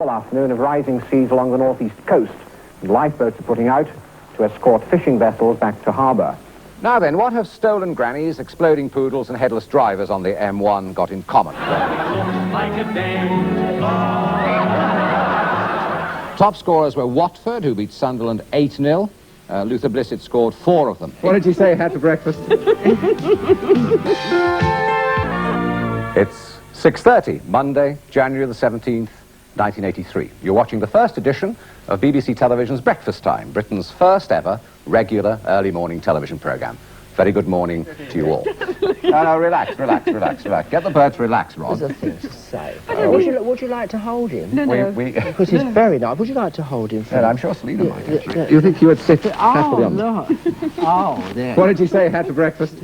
All afternoon of rising seas along the northeast coast, and lifeboats are putting out to escort fishing vessels back to harbour. Now then, what have stolen grannies, exploding poodles and headless drivers on the M1 got in common? Top scorers were Watford, who beat Sunderland 8-0. Luther Blissett scored 4 of them. What did you say you had for breakfast? It's 6:30, Monday, January the 17th, 1983. You're watching the first edition of BBC Television's Breakfast Time, Britain's first ever regular early morning television programme. Very good morning to you all. No, relax. Get the bird to relax, Rod. There's a thing to say. Would you like to hold him? No. Because he's very nice. Would you like to hold him? Yeah, I'm sure Selina might, actually. Do you think you would sit happily on no. Oh, there. What did you say you had for breakfast?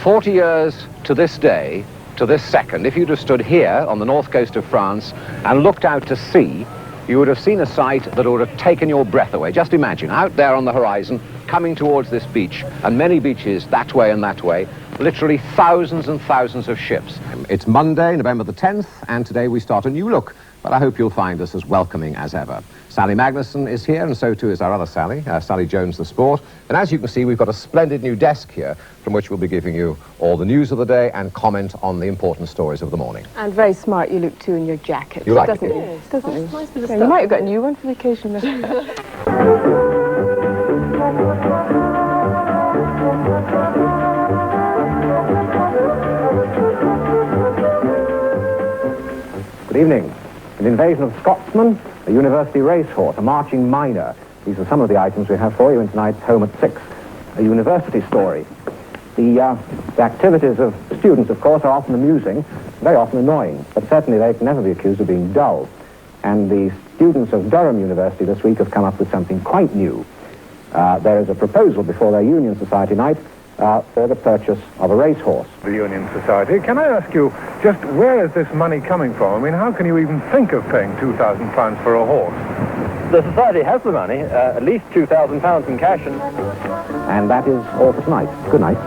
40 years to this day, to this second, if you'd have stood here on the north coast of France and looked out to sea, you would have seen a sight that would have taken your breath away. Just imagine, out there on the horizon, coming towards this beach, and many beaches that way and that way, literally thousands and thousands of ships. It's Monday, November the 10th, and today we start a new look, but I hope you'll find us as welcoming as ever. Sally Magnuson is here, and so too is our other Sally, Sally Jones, the sport. And as you can see, we've got a splendid new desk here from which we'll be giving you all the news of the day and comment on the important stories of the morning. And very smart you look too in your jacket. You like doesn't it? Yes, doesn't it? Nice bit of Yeah, stuff. you might have got a new one for the occasion. Good evening. An invasion of Scotsmen, a university racehorse, a marching miner. These are some of the items we have for you in tonight's Home at 6, a university story. The activities of students, of course, are often amusing, very often annoying, but certainly they can never be accused of being dull. And the students of Durham University this week have come up with something quite new. There is a proposal before their Union Society night for the purchase of a racehorse. The Union Society. Can I ask you, just where is this money coming from? I mean, how can you even think of paying £2,000 for a horse? The Society has the money, at least £2,000 in cash. And that is all for tonight. Good night.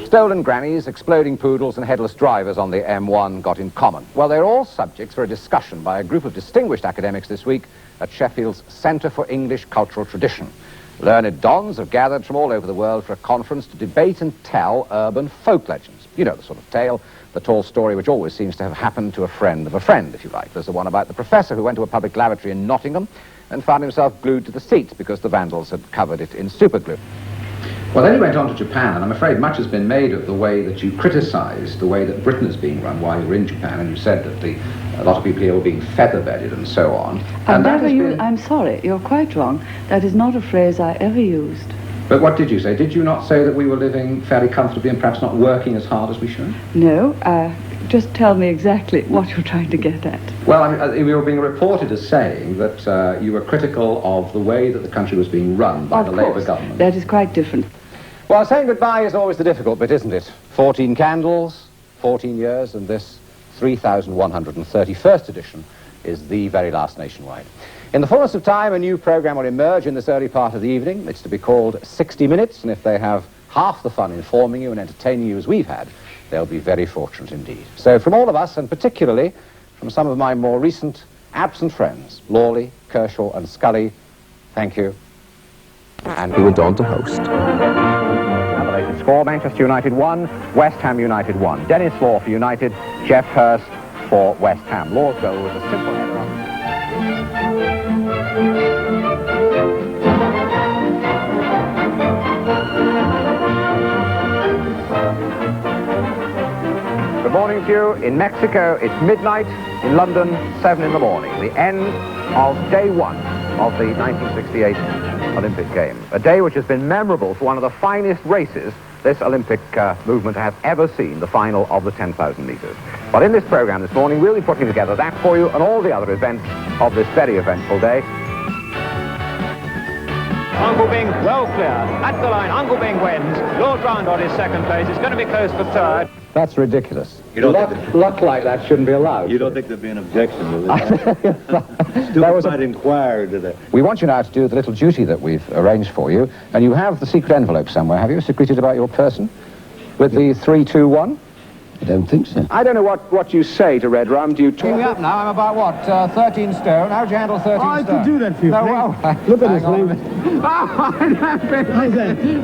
Stolen grannies, exploding poodles and headless drivers on the M1 got in common. Well, they're all subjects for a discussion by a group of distinguished academics this week at Sheffield's Centre for English Cultural Tradition. Learned dons have gathered from all over the world for a conference to debate and tell urban folk legends. You know the sort of tale, the tall story which always seems to have happened to a friend of a friend, if you like. There's the one about the professor who went to a public lavatory in Nottingham and found himself glued to the seat because the vandals had covered it in superglue. Well, then he went on to Japan, and I'm afraid much has been made of the way that you criticised the way that Britain is being run while you were in Japan, and you said that a lot of people here were being feather-bedded and so on. And I'm sorry, you're quite wrong. That is not a phrase I ever used. But what did you say? Did you not say that we were living fairly comfortably and perhaps not working as hard as we should? No, just tell me exactly what you're trying to get at. Well, I mean, we were being reported as saying that you were critical of the way that the country was being run by the Labour government. That is quite different. Well, saying goodbye is always the difficult bit, isn't it? 14 candles, 14 years, and this 3,131st edition is the very last nationwide. In the fullness of time, a new programme will emerge in this early part of the evening. It's to be called 60 Minutes, and if they have half the fun informing you and entertaining you as we've had, they'll be very fortunate indeed. So from all of us, and particularly from some of my more recent absent friends, Lawley, Kershaw and Scully, thank you. And He went on to host. Score: Manchester United 1, West Ham United 1. Dennis Law for United, Jeff Hurst for West Ham. Law's goal was a simple header on. Good morning to you. In Mexico, it's midnight. In London, 7 in the morning. The end of day 1 of the 1968 Olympic Games. A day which has been memorable for one of the finest races this Olympic movement has ever seen, the final of the 10,000 metres. But in this programme this morning, we'll be putting together that for you and all the other events of this very eventful day. Uncle Bing well clear. At the line, Uncle Bing wins. Lord Roundot is second place. It's going to be close for third. That's ridiculous. Luck like that shouldn't be allowed. You don't think there'd be an objection to this? Stupefied inquirer to that. We want you now to do the little duty that we've arranged for you, and you have the secret envelope somewhere, have you, secreted about your person? With the 321? I don't think so. I don't know what you say to Red Rum. Do you talk me up now? I'm about, what, 13 stone? How'd you handle 13 stone? I could do that for you, No, well, look at this, Frank.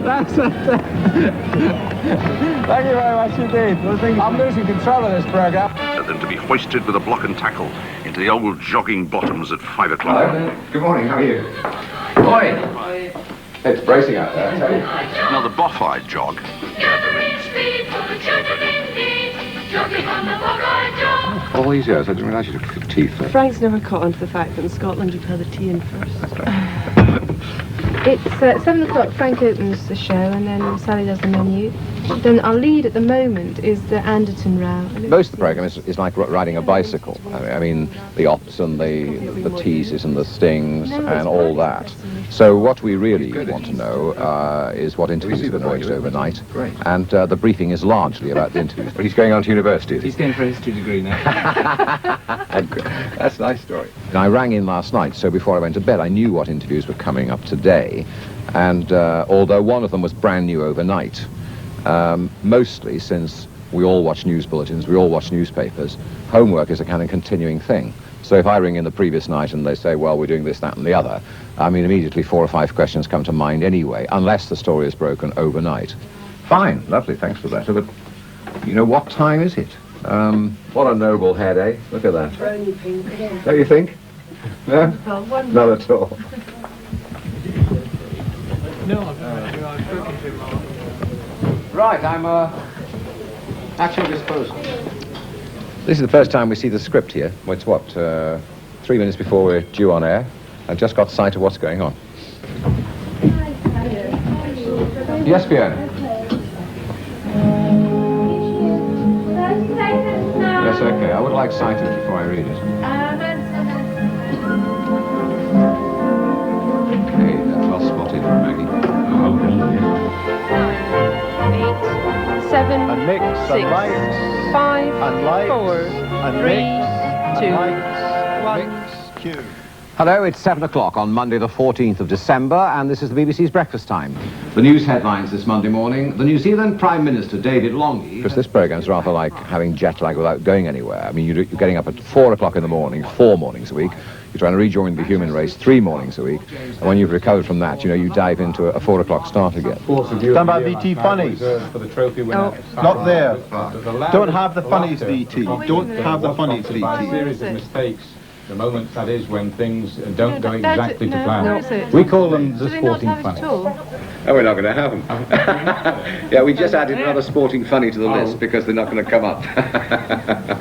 That's Thank you very much indeed. I'm losing control of this program. Than to be hoisted with a block and tackle into the old jogging bottoms at 5 o'clock. Hello. Good morning, how are you? Morning. It's bracing out there, I tell you. Now the Boffide jog. All these years, I didn't realise you took teeth. Frank's never caught on to the fact that in Scotland you put the tea in first. It's 7 o'clock. Frank opens the show and then Sally does the menu. Then our lead at the moment is the Anderton row. Most of the program is like riding a bicycle. I mean, the ops and the teases and the stings and all that. So what we really want to know is what interviews have been arranged overnight. And the briefing is largely about the interviews. But he's going on to university. He's going for a history degree now. That's a nice story. And I rang in last night, so before I went to bed, I knew what interviews were coming up today. And although one of them was brand new overnight, mostly since we all watch news bulletins, we all watch newspapers, homework is a kind of continuing thing. So if I ring in the previous night and they say, well, we're doing this, that, and the other, I mean, immediately 4 or 5 questions come to mind anyway, unless the story is broken overnight. Fine, lovely, thanks for that. But, you know, what time is it? What a noble head, eh? Look at that. Don't you think? No? Not at all. Right, I'm at your disposal. This is the first time we see the script here. Well, it's what, 3 minutes before we're due on air. I've just got sight of what's going on. Yes, Fiona? Yes, okay. I would like sight of it before I read it. Okay, that's well spotted, Maggie. Oh, okay. 8, 7, And mix 6, and lights 5, and lights 4, and 3, mix 2, 1. Mix, cue. Hello, it's 7 o'clock on Monday the 14th of December, and this is the BBC's Breakfast Time. The news headlines this Monday morning: the New Zealand Prime Minister, David Longy... Because this program's rather like having jet lag without going anywhere. I mean, you're getting up at 4 o'clock in the morning, 4 mornings a week. You're trying to rejoin the human race 3 mornings a week. And when you've recovered from that, you know, you dive into a 4 o'clock start again. Stand by VT funnies. For the trophy winner. Not there. Don't have the funnies, VT. Don't have the funnies, A VT. series of mistakes. The moment, that is, when things don't go exactly to No, plan. We call them the Do they not sporting have it at funnies. all? Oh, we're not going to have them. Yeah, we just added another sporting funny to the list because they're not going to come up.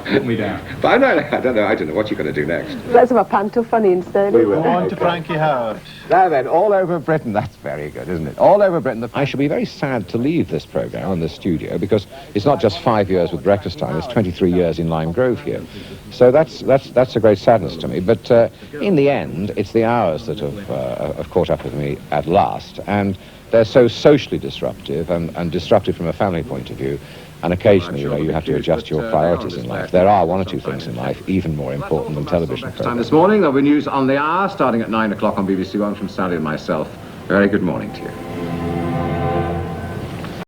Put me down. But I don't know what you're going to do next. Let's have a panto funny instead. Go on to Frankie Howard. Now then, all over Britain, that's very good, isn't it? All over Britain. I shall be very sad to leave this programme and this studio because it's not just 5 years with Breakfast Time, it's 23 years in Lime Grove here. So that's a great sadness to me. But in the end, it's the hours that have caught up with me at last. And they're so socially disruptive and disruptive from a family point of view. And occasionally, you know, you have to adjust your priorities in life. There are 1 or 2 things in life even more important than television programs. Time this morning, there'll be news on the hour, starting at 9 o'clock on BBC One from Sally and myself. Very good morning to you.